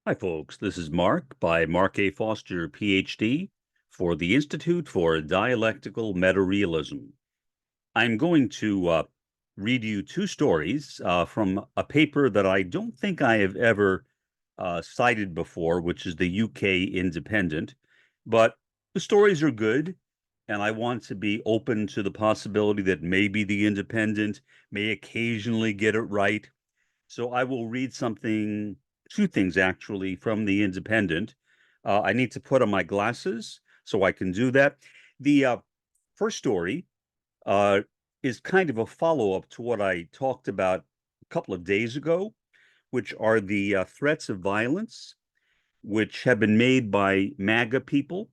Hi, folks. This is Mark by Mark A. Foster, Ph.D., for the Institute for Dialectical Meta-Realism. I'm going to read you two stories from a paper that I don't think I have ever cited before, which is the UK Independent. But the stories are good, and I want to be open to the possibility that maybe the Independent may occasionally get it right. So I will read two things actually from the Independent. I need to put on my glasses so I can do that. The first story uh, is kind of a follow-up to what I talked about a couple of days ago, which are the threats of violence, which have been made by MAGA people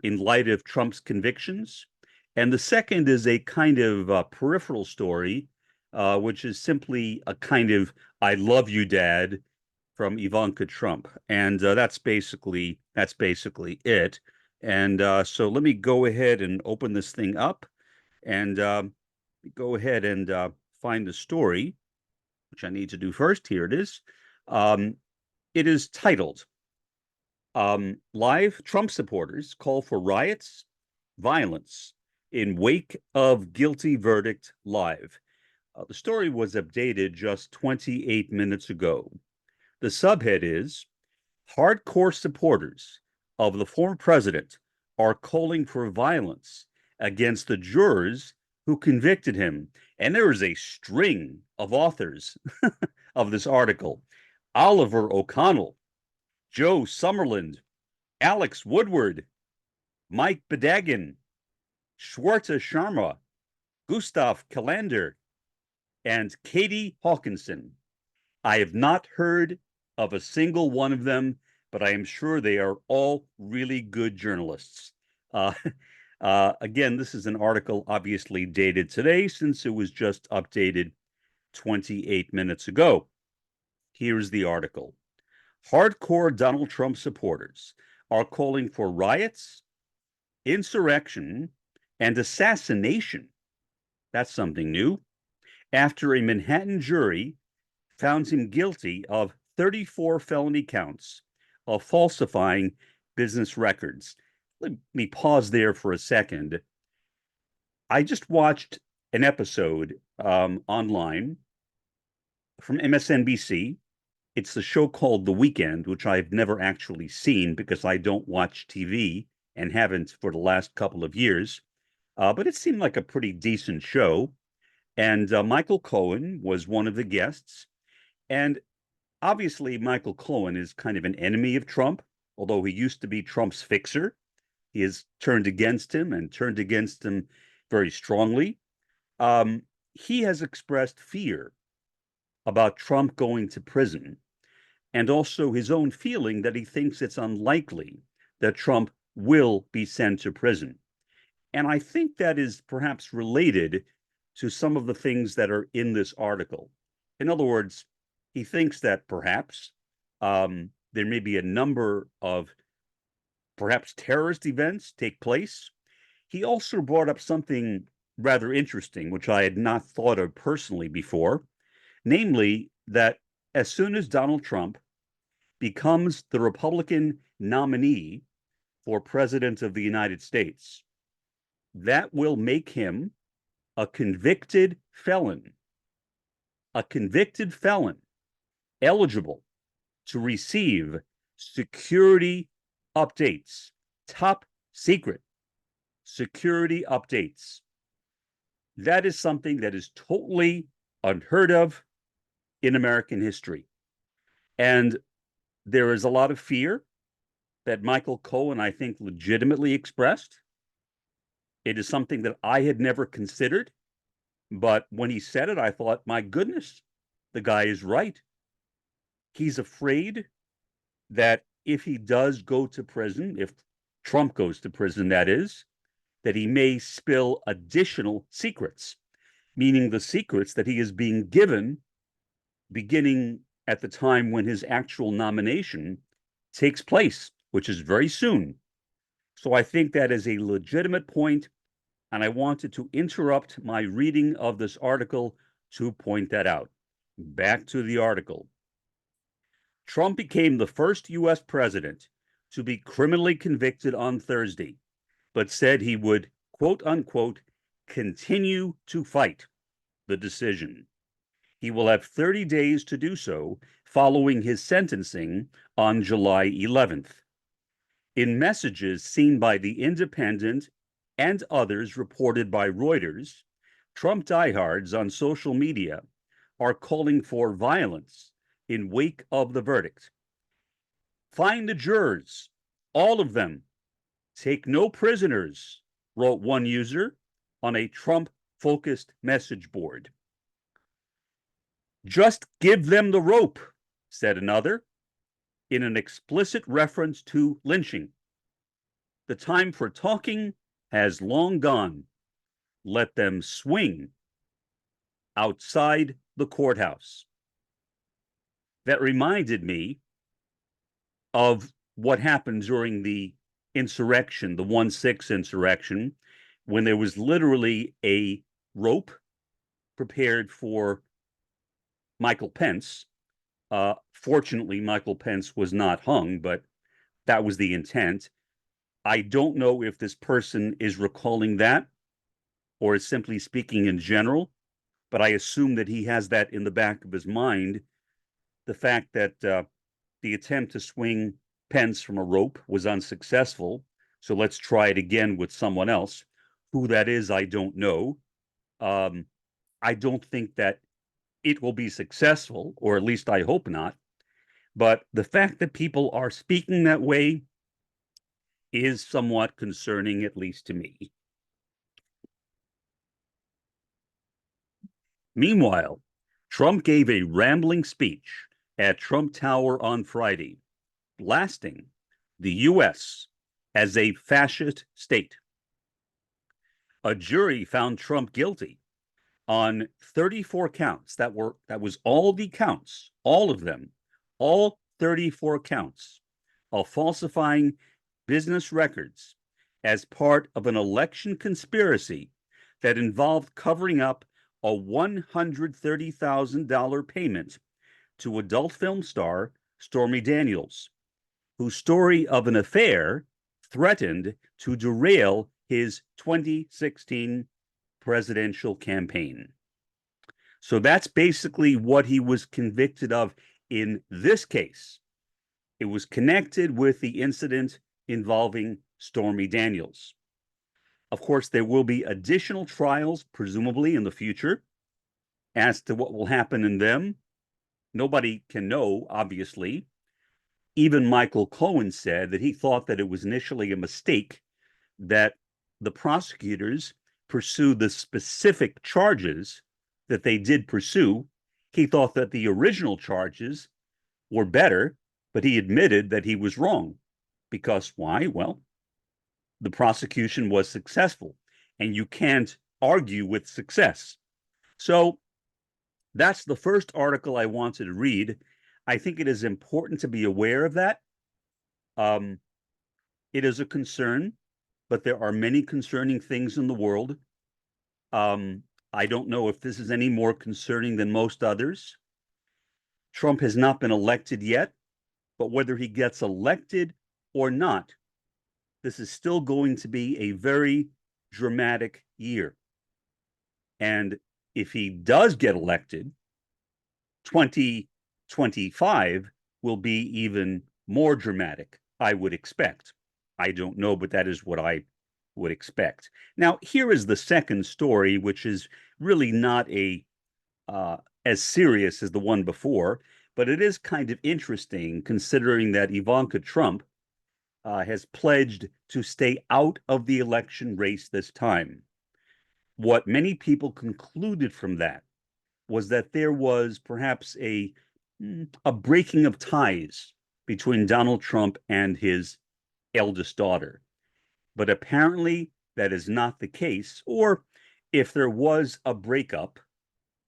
in light of Trump's convictions. And the second is a kind of peripheral story, which is simply a kind of "I love you, Dad" from Ivanka Trump, and that's basically it. And so let me go ahead and open this thing up, and go ahead and find the story, which I need to do first. Here it is. Um, it is titled "Live Trump Supporters Call for Riots, Violence in Wake of Guilty Verdict Live." The story was updated just 28 minutes ago. The subhead is "Hardcore supporters of the former president are calling for violence against the jurors who convicted him." And there is a string of authors of this article: Oliver O'Connell, Joe Summerland, Alex Woodward, Mike Badagian, Schwarta Sharma, Gustav Kalander, and Katie Hawkinson. I have not heard of a single one of them, but I am sure they are all really good journalists. Uh, again, this is an article obviously dated today since it was just updated 28 minutes ago. Here's the article. Hardcore Donald Trump supporters are calling for riots, insurrection, and assassination. That's something new. After a Manhattan jury found him guilty of 34 felony counts of falsifying business records. Let me pause there for a second. I just watched an episode online from MSNBC. It's the show called The Weekend, which I've never actually seen because I don't watch TV and haven't for the last couple of years. But it seemed like a pretty decent show. And Michael Cohen was one of the guests. And obviously, Michael Cohen is kind of an enemy of Trump, although he used to be Trump's fixer. He has turned against him and turned against him very strongly. He has expressed fear about Trump going to prison, and also his own feeling that he thinks it's unlikely that Trump will be sent to prison. And I think that is perhaps related to some of the things that are in this article. In other words, he thinks that perhaps there may be a number of perhaps terrorist events take place. He also brought up something rather interesting, which I had not thought of personally before, namely that as soon as Donald Trump becomes the Republican nominee for president of the United States, that will make him a convicted felon, eligible to receive security updates, top secret security updates. That is something that is totally unheard of in American history. And there is a lot of fear that Michael Cohen, I think, legitimately expressed. It is something that I had never considered. But when he said it, I thought, my goodness, the guy is right. He's afraid that if he does go to prison, if Trump goes to prison, that is, that he may spill additional secrets, meaning the secrets that he is being given beginning at the time when his actual nomination takes place, which is very soon. So I think that is a legitimate point, and I wanted to interrupt my reading of this article to point that out. Back to the article. Trump became the first U.S. president to be criminally convicted on Thursday, but said he would, quote unquote, continue to fight the decision. He will have 30 days to do so following his sentencing on July 11th. In messages seen by The Independent and others reported by Reuters, Trump diehards on social media are calling for violence in wake of the verdict. Find the jurors, all of them. Take no prisoners, wrote one user on a Trump-focused message board. Just give them the rope, said another, in an explicit reference to lynching. The time for talking has long gone. Let them swing outside the courthouse. That reminded me of what happened during the insurrection, the 1/6 insurrection, when there was literally a rope prepared for Michael Pence. Fortunately, Michael Pence was not hung, but that was the intent. I don't know if this person is recalling that or is simply speaking in general, but I assume that he has that in the back of his mind. The fact that the attempt to swing Pence from a rope was unsuccessful. So let's try it again with someone else. Who that is, I don't know. I don't think that it will be successful, or at least I hope not. But the fact that people are speaking that way is somewhat concerning, at least to me. Meanwhile, Trump gave a rambling speech at Trump Tower on Friday, blasting the U.S. as a fascist state. A jury found Trump guilty on 34 counts. That was all the counts, all of them, all 34 counts of falsifying business records as part of an election conspiracy that involved covering up a $130,000 payment to adult film star Stormy Daniels, whose story of an affair threatened to derail his 2016 presidential campaign. So that's basically what he was convicted of in this case. It was connected with the incident involving Stormy Daniels. Of course, there will be additional trials, presumably in the future, as to what will happen in them. Nobody can know, obviously. Even Michael Cohen said that he thought that it was initially a mistake that the prosecutors pursue the specific charges that they did pursue. He thought that the original charges were better, but he admitted that he was wrong. Because why? Well, the prosecution was successful, and you can't argue with success. So that's the first article I wanted to read. I think it is important to be aware of that. It is a concern, but there are many concerning things in the world. I don't know if this is any more concerning than most others. Trump has not been elected yet, but whether he gets elected or not, this is still going to be a very dramatic year. And if he does get elected, 2025 will be even more dramatic, I would expect. I don't know, but that is what I would expect. Now, here is the second story, which is really not as serious as the one before, but it is kind of interesting considering that Ivanka Trump has pledged to stay out of the election race this time. What many people concluded from that was that there was perhaps a breaking of ties between Donald Trump and his eldest daughter. But apparently that is not the case. Or if there was a breakup,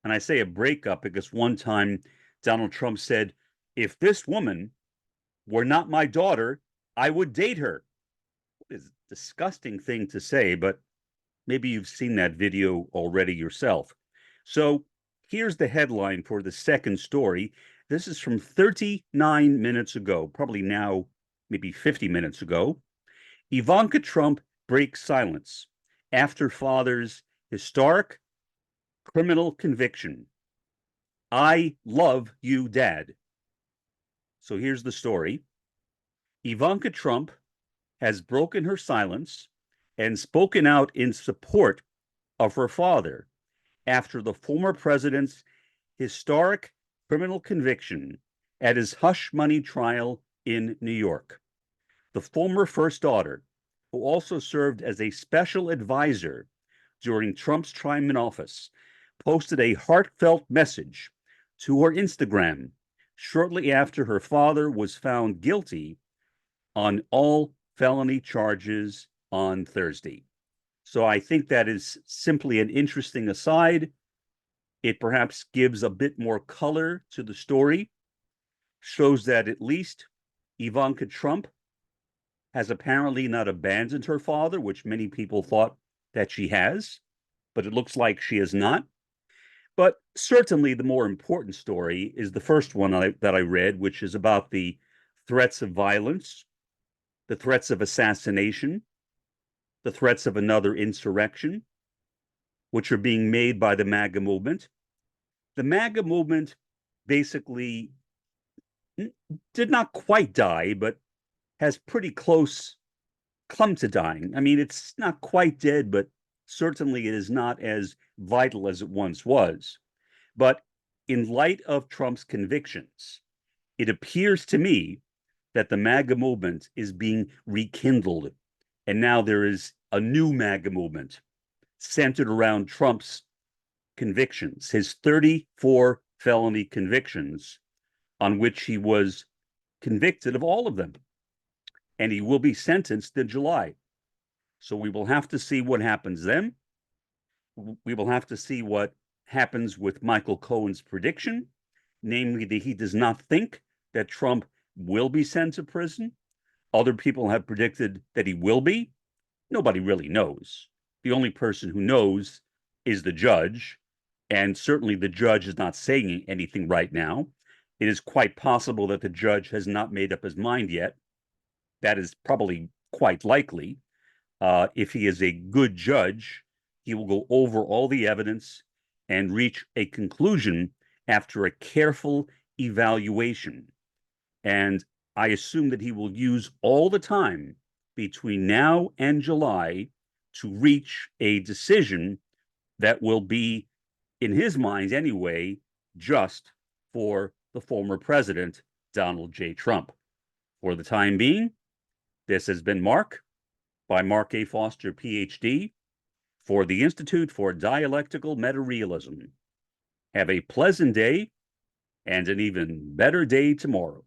and I say a breakup because one time Donald Trump said, if this woman were not my daughter, I would date her. It's a disgusting thing to say, but maybe you've seen that video already yourself. So here's the headline for the second story. This is from 39 minutes ago, probably now maybe 50 minutes ago. Ivanka Trump breaks silence after father's historic criminal conviction. I love you, Dad. So here's the story. Ivanka Trump has broken her silence and spoken out in support of her father after the former president's historic criminal conviction at his hush money trial in New York. The former first daughter, who also served as a special advisor during Trump's time in office, posted a heartfelt message to her Instagram shortly after her father was found guilty on all felony charges on Thursday. So I think that is simply an interesting aside. It perhaps gives a bit more color to the story, shows that at least Ivanka Trump has apparently not abandoned her father, which many people thought that she has, but it looks like she has not. But certainly the more important story is the first one that I read, which is about the threats of violence, the threats of assassination, the threats of another insurrection, which are being made by the MAGA movement. The MAGA movement basically did not quite die, but has pretty close come to dying. I mean, it's not quite dead, but certainly it is not as vital as it once was. But in light of Trump's convictions, it appears to me that the MAGA movement is being rekindled. And now there is a new MAGA movement centered around Trump's convictions, his 34 felony convictions, on which he was convicted of all of them. And he will be sentenced in July. So we will have to see what happens then. We will have to see what happens with Michael Cohen's prediction, namely that he does not think that Trump will be sent to prison. Other people have predicted that he will be. Nobody really knows. The only person who knows is the judge, and certainly the judge is not saying anything right now. It is quite possible that the judge has not made up his mind yet. That is probably quite likely. If he is a good judge, he will go over all the evidence and reach a conclusion after a careful evaluation. And I assume that he will use all the time between now and July to reach a decision that will be, in his mind anyway, just for the former president, Donald J. Trump. For the time being, this has been Mark by Mark A. Foster, Ph.D., for the Institute for Dialectical Meta-Realism. Have a pleasant day and an even better day tomorrow.